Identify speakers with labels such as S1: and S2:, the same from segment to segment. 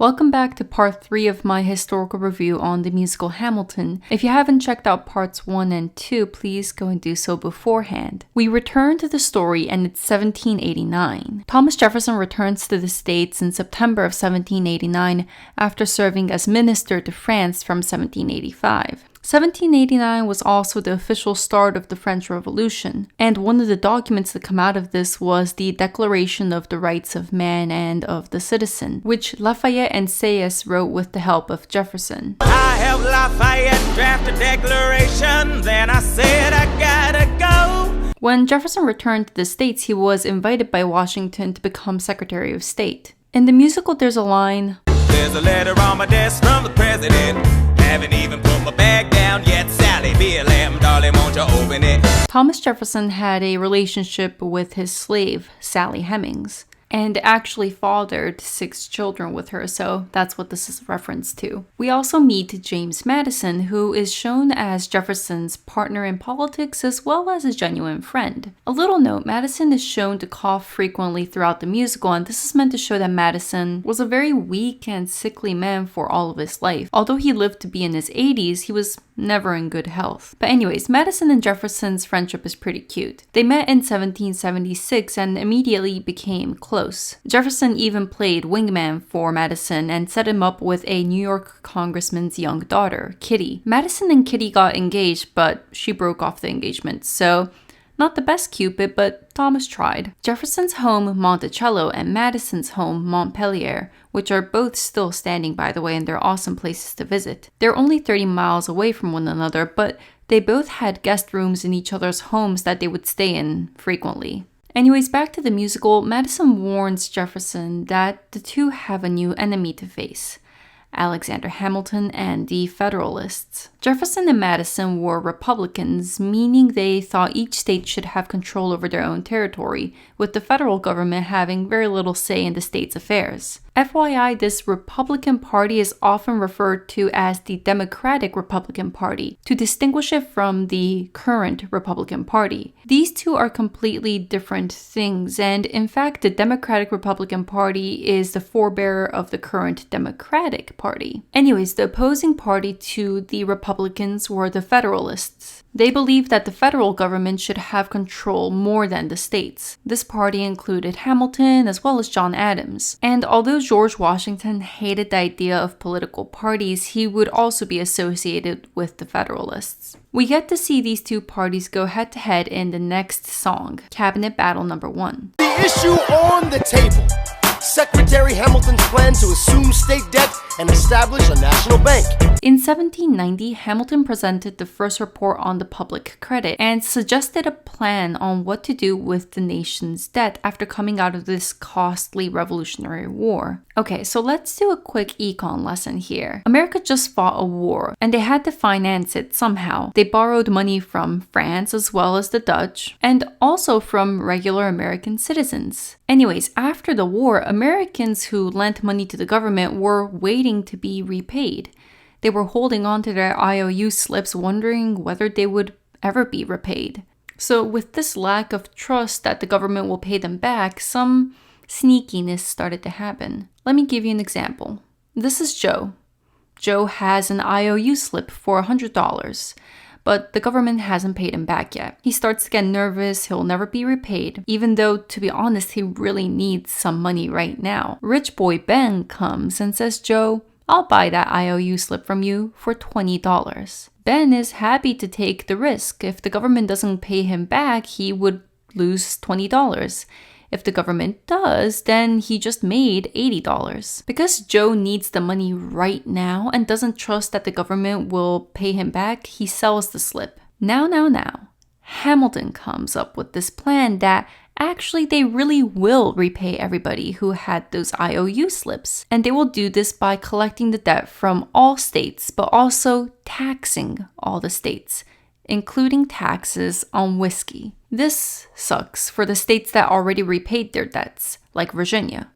S1: Welcome back to part 3 of my historical review on the musical Hamilton. If you haven't checked out parts 1 and 2, please go and do so beforehand. We return to the story and it's 1789. Thomas Jefferson returns to the States in September of 1789 after serving as minister to France from 1785. 1789 was also the official start of the French Revolution, and one of the documents that come out of this was the Declaration of the Rights of Man and of the Citizen, which Lafayette and Sieyès wrote with the help of Jefferson.
S2: I helped Lafayette draft a declaration, then I said I gotta go.
S1: When Jefferson returned to the States, he was invited by Washington to become Secretary of State. In the musical, there's a line,
S2: "There's a letter on my desk from the president. Haven't even put my bag down yet. Sally, be a lamb, darling, won't you open it?"
S1: Thomas Jefferson had a relationship with his slave, Sally Hemings, and actually fathered 6 children with her, so that's what this is a reference to. We also meet James Madison, who is shown as Jefferson's partner in politics as well as a genuine friend. A little note, Madison is shown to cough frequently throughout the musical, and this is meant to show that Madison was a very weak and sickly man for all of his life. Although he lived to be in his 80s, he was never in good health. But anyways, Madison and Jefferson's friendship is pretty cute. They met in 1776 and immediately became close. Jefferson even played wingman for Madison and set him up with a New York congressman's young daughter, Kitty. Madison and Kitty got engaged, but she broke off the engagement, so not the best Cupid, but Thomas tried. Jefferson's home, Monticello, and Madison's home, Montpelier, which are both still standing by the way, and they're awesome places to visit. They're only 30 miles away from one another, but they both had guest rooms in each other's homes that they would stay in frequently. Anyways, back to the musical, Madison warns Jefferson that the two have a new enemy to face: Alexander Hamilton and the Federalists. Jefferson and Madison were Republicans, meaning they thought each state should have control over their own territory, with the federal government having very little say in the state's affairs. FYI, this Republican Party is often referred to as the Democratic Republican Party, to distinguish it from the current Republican Party. These two are completely different things, and in fact, the Democratic Republican Party is the forebearer of the current Democratic Party. Anyways, the opposing party to the Republicans were the Federalists. They believed that the federal government should have control more than the states. This party included Hamilton as well as John Adams. And although George Washington hated the idea of political parties, he would also be associated with the Federalists. We get to see these two parties go head to head in the next song, Cabinet Battle Number 1.
S3: The issue on the table: Secretary Hamilton's plan to assume state debt and establish a national bank.
S1: In 1790, Hamilton presented the first report on the public credit and suggested a plan on what to do with the nation's debt after coming out of this costly Revolutionary War. Okay, so let's do a quick econ lesson here. America just fought a war, and they had to finance it somehow. They borrowed money from France as well as the Dutch, and also from regular American citizens. Anyways, after the war, Americans who lent money to the government were waiting to be repaid. They were holding on to their IOU slips, wondering whether they would ever be repaid. So with this lack of trust that the government will pay them back, some sneakiness started to happen. Let me give you an example. This is Joe. Joe has an IOU slip for $100, but the government hasn't paid him back yet. He starts to get nervous, he'll never be repaid, even though, to be honest, he really needs some money right now. Rich boy Ben comes and says, "Joe, I'll buy that IOU slip from you for $20. Ben is happy to take the risk. If the government doesn't pay him back, he would lose $20. If the government does, then he just made $80. Because Joe needs the money right now and doesn't trust that the government will pay him back, he sells the slip. Now, Hamilton comes up with this plan that actually they really will repay everybody who had those IOU slips. And they will do this by collecting the debt from all states, but also taxing all the states, including taxes on whiskey. This sucks for the states that already repaid their debts, like Virginia.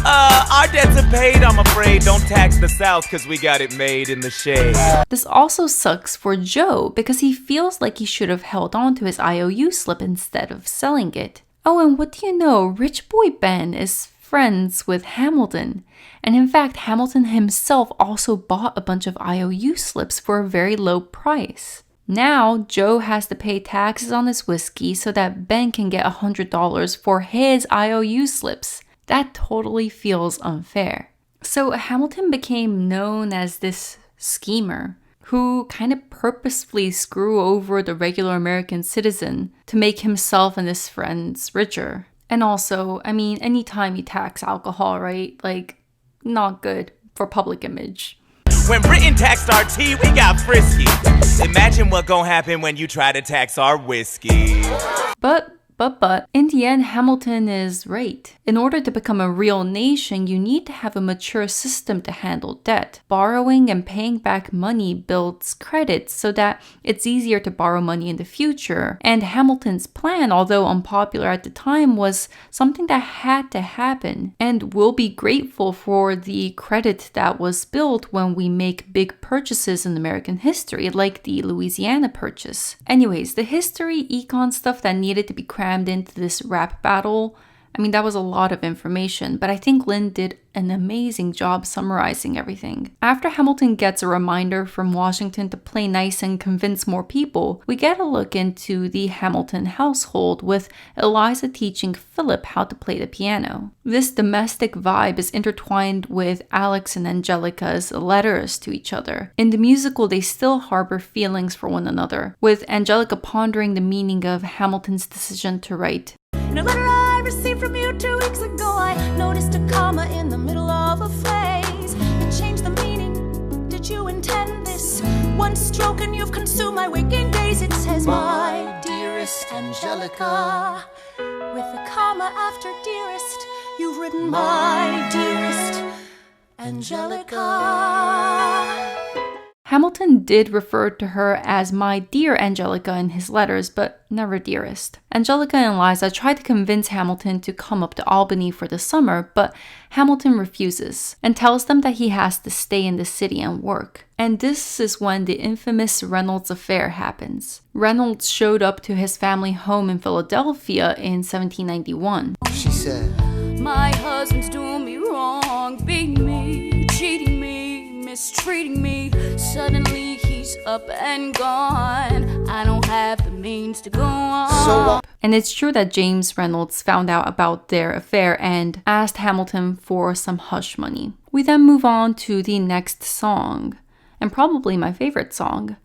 S2: Our debts are paid, I'm afraid. Don't tax the South because we got it made in the shade.
S1: This also sucks for Joe because he feels like he should have held on to his IOU slip instead of selling it. Oh, and what do you know? Rich boy Ben is friends with Hamilton. And in fact, Hamilton himself also bought a bunch of IOU slips for a very low price. Now, Joe has to pay taxes on his whiskey so that Ben can get $100 for his IOU slips. That totally feels unfair. So Hamilton became known as this schemer who kind of purposefully screw over the regular American citizen to make himself and his friends richer. And also, I mean, anytime you tax alcohol, right? Like, not good for public image.
S2: When Britain taxed our tea, we got frisky. Imagine what gon' happen when you try to tax our whiskey.
S1: But, in the end, Hamilton is right. In order to become a real nation, you need to have a mature system to handle debt. Borrowing and paying back money builds credit so that it's easier to borrow money in the future. And Hamilton's plan, although unpopular at the time, was something that had to happen. And we'll be grateful for the credit that was built when we make big purchases in American history, like the Louisiana Purchase. Anyways, the history, econ stuff that needed to be crammed into this rap battle, I mean, that was a lot of information, but I think Lynn did an amazing job summarizing everything. After Hamilton gets a reminder from Washington to play nice and convince more people, we get a look into the Hamilton household with Eliza teaching Philip how to play the piano. This domestic vibe is intertwined with Alex and Angelica's letters to each other. In the musical, they still harbor feelings for one another, with Angelica pondering the meaning of Hamilton's decision to write,
S4: "No letter I received from you 2 weeks ago, I noticed a comma in the middle of a phrase. It changed the meaning. Did you intend this? One stroke and you've consumed my waking days." It says, "My dearest Angelica." With a comma after dearest, you've written, "My dearest Angelica."
S1: Hamilton did refer to her as "my dear Angelica" in his letters, but never dearest. Angelica and Eliza try to convince Hamilton to come up to Albany for the summer, but Hamilton refuses and tells them that he has to stay in the city and work. And this is when the infamous Reynolds affair happens. Reynolds showed up to his family home in Philadelphia in 1791.
S3: She said,
S4: "My husband's doing me wrong, beating me, cheating me, mistreating me. Suddenly he's up and gone. I don't have the means to go on."
S1: And it's true that James Reynolds found out about their affair and asked Hamilton for some hush money. We then move on to the next song, and probably my favorite song,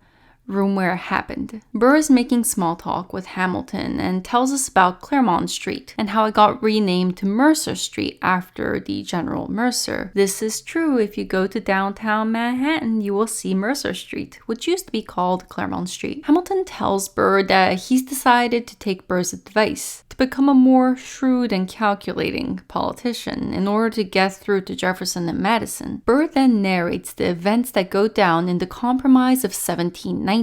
S1: Room Where It Happened. Burr is making small talk with Hamilton and tells us about Claremont Street and how it got renamed to Mercer Street after the General Mercer. This is true. If you go to downtown Manhattan, you will see Mercer Street, which used to be called Claremont Street. Hamilton tells Burr that he's decided to take Burr's advice to become a more shrewd and calculating politician in order to get through to Jefferson and Madison. Burr then narrates the events that go down in the Compromise of 1790.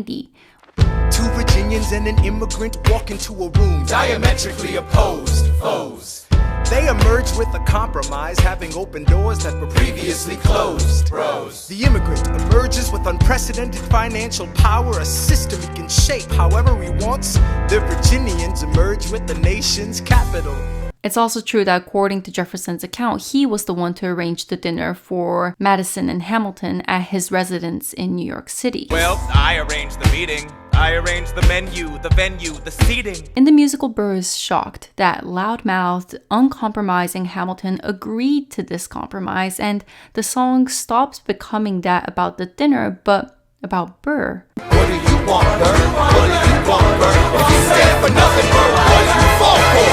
S3: two Virginians and an immigrant walk into a room
S2: Diametrically opposed foes.
S3: They emerge with a compromise, having opened doors that were previously closed.
S2: Bros.
S3: The immigrant emerges with unprecedented financial power, a system he can shape however he wants. The Virginians emerge with the nation's capital.
S1: It's also true that according to Jefferson's account, he was the one to arrange the dinner for Madison and Hamilton at his residence in New York City.
S2: Well, I arranged the meeting. I arranged the menu, the venue, the seating.
S1: In the musical, Burr is shocked that loud-mouthed, uncompromising Hamilton agreed to this compromise, and the song stops becoming that about the dinner, but about Burr.
S3: What do you want, Burr? What do you want, Burr? If you stand for nothing, Burr, what do you fall for?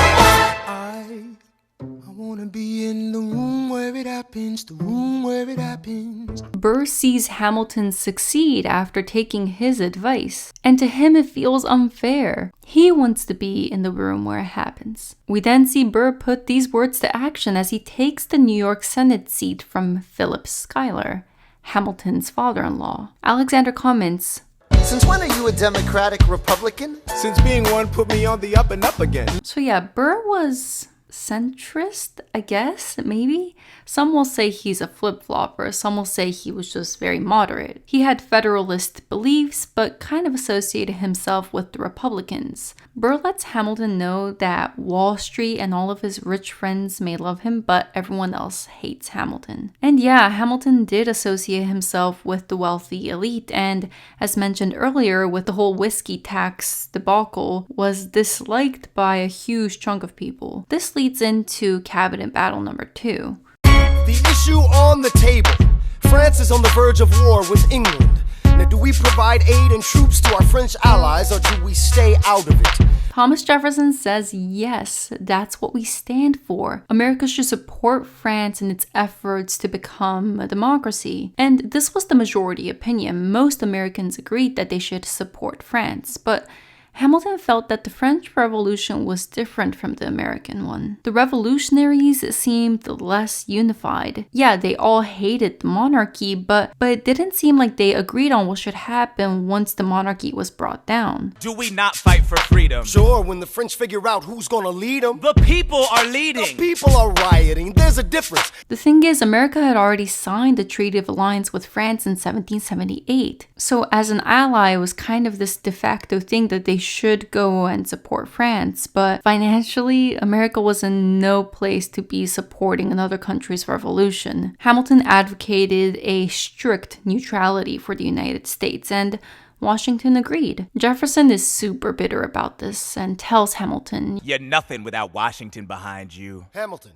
S3: I wanna be in the room where it happens, the room where it happens.
S1: Burr sees Hamilton succeed after taking his advice, and to him it feels unfair. He wants to be in the room where it happens. We then see Burr put these words to action as he takes the New York Senate seat from Philip Schuyler, Hamilton's father-in-law. Alexander comments,
S5: "Since when are you a Democratic Republican?"
S3: Since being one put me on the up and up again.
S1: so yeah, Burr was centrist, I guess, maybe? Some will say he's a flip-flopper, some will say he was just very moderate. He had Federalist beliefs, but kind of associated himself with the Republicans. Burr lets Hamilton know that Wall Street and all of his rich friends may love him, but everyone else hates Hamilton. And yeah, Hamilton did associate himself with the wealthy elite, and as mentioned earlier, with the whole whiskey tax debacle, was disliked by a huge chunk of people. This leads into cabinet battle number 2.
S3: The issue on the table. France is on the verge of war with England. Now, do we provide aid and troops to our French allies, or do we stay out of it?
S1: Thomas Jefferson says yes, that's what we stand for. America should support France in its efforts to become a democracy. And this was the majority opinion. Most Americans agreed that they should support France, but Hamilton felt that the French Revolution was different from the American one. The revolutionaries seemed less unified. Yeah, they all hated the monarchy, but it didn't seem like they agreed on what should happen once the monarchy was brought down.
S2: Do we not fight for freedom?
S3: Sure, when the French figure out who's gonna lead them.
S2: The people are leading.
S3: The people are rioting. There's a difference.
S1: The thing is, America had already signed the Treaty of Alliance with France in 1778. So as an ally, it was kind of this de facto thing that they should go and support France, but financially, America was in no place to be supporting another country's revolution. Hamilton advocated a strict neutrality for the United States, and Washington agreed. Jefferson is super bitter about this and tells Hamilton,
S2: "You're nothing without Washington behind you."
S3: Hamilton.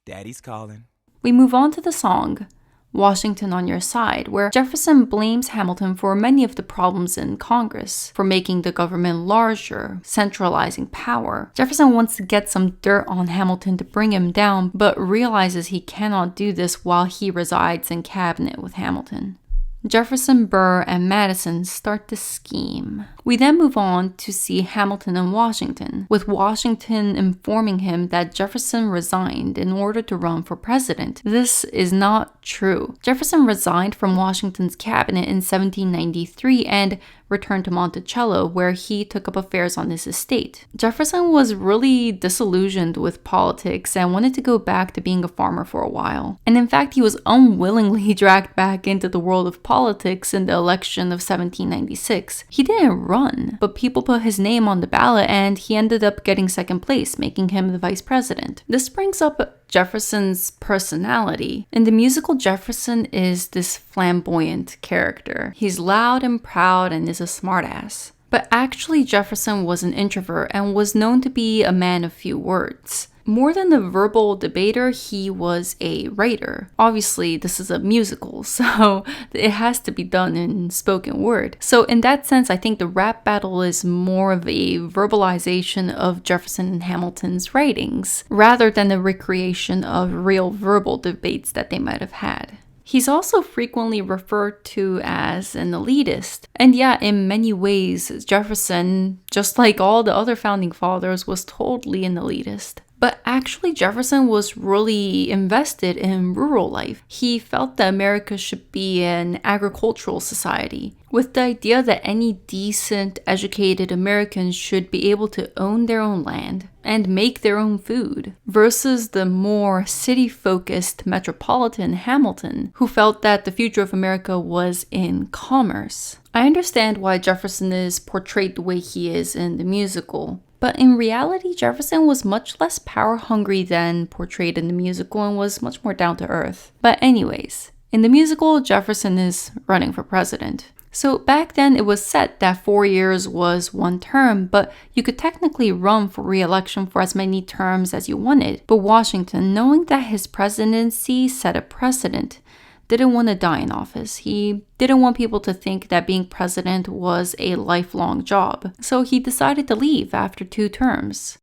S2: Daddy's calling.
S1: We move on to the song, Washington on Your Side, where Jefferson blames Hamilton for many of the problems in Congress, for making the government larger, centralizing power. Jefferson wants to get some dirt on Hamilton to bring him down, but realizes he cannot do this while he resides in cabinet with Hamilton. Jefferson, Burr, and Madison start to scheme. We then move on to see Hamilton and Washington, with Washington informing him that Jefferson resigned in order to run for president. This is not true. Jefferson resigned from Washington's cabinet in 1793 and returned to Monticello, where he took up affairs on his estate. Jefferson was really disillusioned with politics and wanted to go back to being a farmer for a while. And in fact, he was unwillingly dragged back into the world of politics in the election of 1796. He didn't run, but people put his name on the ballot and he ended up getting second place, making him the vice president. This brings up Jefferson's personality. In the musical, Jefferson is this flamboyant character. He's loud and proud and is a smartass. But actually, Jefferson was an introvert and was known to be a man of few words. More than a verbal debater, he was a writer. Obviously, this is a musical, so it has to be done in spoken word. So in that sense, I think the rap battle is more of a verbalization of Jefferson and Hamilton's writings, rather than a recreation of real verbal debates that they might have had. He's also frequently referred to as an elitist. And yeah, in many ways, Jefferson, just like all the other founding fathers, was totally an elitist. But actually, Jefferson was really invested in rural life. He felt that America should be an agricultural society, with the idea that any decent, educated Americans should be able to own their own land and make their own food, versus the more city-focused metropolitan Hamilton, who felt that the future of America was in commerce. I understand why Jefferson is portrayed the way he is in the musical. But in reality, Jefferson was much less power-hungry than portrayed in the musical and was much more down-to-earth. But anyways, in the musical, Jefferson is running for president. So back then, it was set that 4 years was one term, but you could technically run for re-election for as many terms as you wanted. But Washington, knowing that his presidency set a precedent, didn't want to die in office. He didn't want people to think that being president was a lifelong job. So he decided to leave after 2 terms.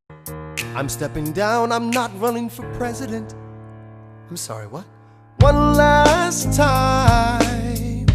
S3: I'm stepping down, I'm not running for president. I'm sorry, what? One last time.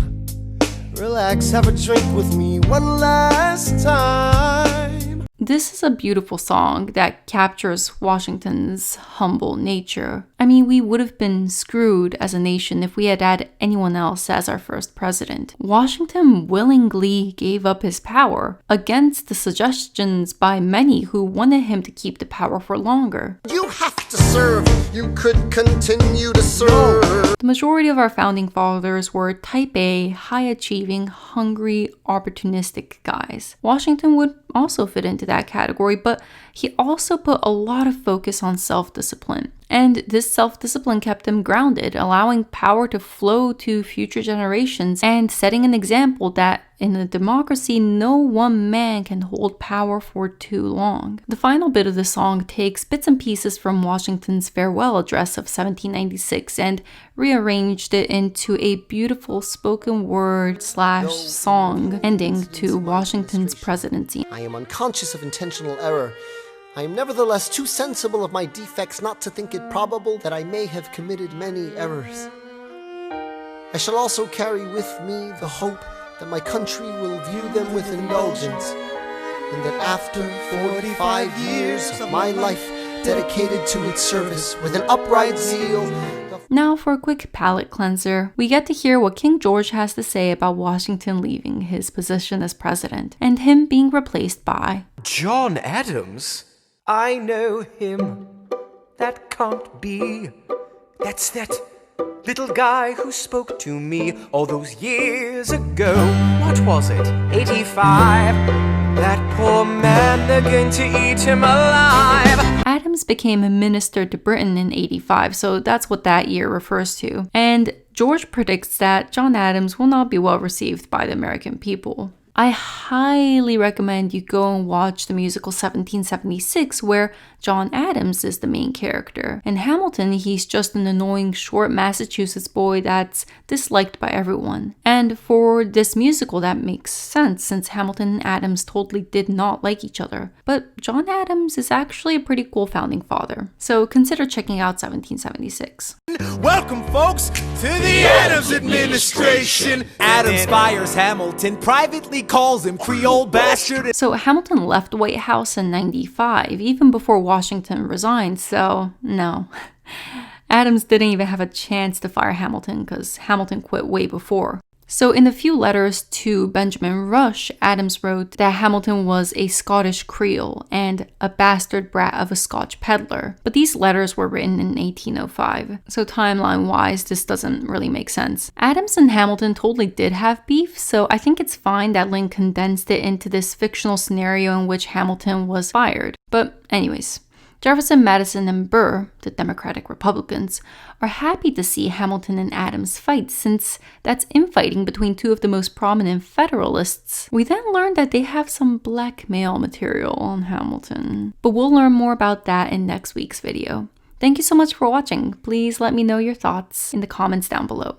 S3: Relax, have a drink with me one last time.
S1: This is a beautiful song that captures Washington's humble nature. I mean, we would have been screwed as a nation if we had anyone else as our first president. Washington willingly gave up his power against the suggestions by many who wanted him to keep the power for longer.
S3: You have to serve. You could continue to serve.
S1: The majority of our founding fathers were type A, high-achieving, hungry, opportunistic guys. Washington would also fit into that category, but he also put a lot of focus on self-discipline. And this self-discipline kept him grounded, allowing power to flow to future generations and setting an example that in a democracy, no one man can hold power for too long. The final bit of the song takes bits and pieces from Washington's farewell address of 1796 and rearranged it into a beautiful spoken word / song ending to Washington's presidency.
S3: I am unconscious of intentional error. I am nevertheless too sensible of my defects not to think it probable that I may have committed many errors. I shall also carry with me the hope that my country will view them with indulgence, and that after 45 years of my life dedicated to its service with an upright zeal.
S1: Now for a quick palate cleanser, we get to hear what King George has to say about Washington leaving his position as president, and him being replaced by
S5: John Adams? I know him. That can't be. That's that little guy who spoke to me all those years ago. What was it? 85. That poor man, they're going to eat him alive.
S1: Adams became a minister to Britain in 85, so that's what that year refers to. And George predicts that John Adams will not be well received by the American people. I highly recommend you go and watch the musical 1776, where John Adams is the main character. In Hamilton, he's just an annoying short Massachusetts boy that's disliked by everyone. And for this musical, that makes sense since Hamilton and Adams totally did not like each other. But John Adams is actually a pretty cool founding father. So consider checking out 1776.
S2: Welcome, folks, to the Adams administration. Adams fires Hamilton, privately calls him Creole bastard.
S1: So Hamilton left the White House in 95, even before Washington resigned, so no. Adams didn't even have a chance to fire Hamilton because Hamilton quit way before. So in a few letters to Benjamin Rush, Adams wrote that Hamilton was a Scottish Creole and a bastard brat of a Scotch peddler. But these letters were written in 1805, so timeline-wise, this doesn't really make sense. Adams and Hamilton totally did have beef, so I think it's fine that Lynn condensed it into this fictional scenario in which Hamilton was fired. But anyways, Jefferson, Madison, and Burr, the Democratic Republicans, are happy to see Hamilton and Adams fight since that's infighting between two of the most prominent Federalists. We then learn that they have some blackmail material on Hamilton. But we'll learn more about that in next week's video. Thank you so much for watching. Please let me know your thoughts in the comments down below.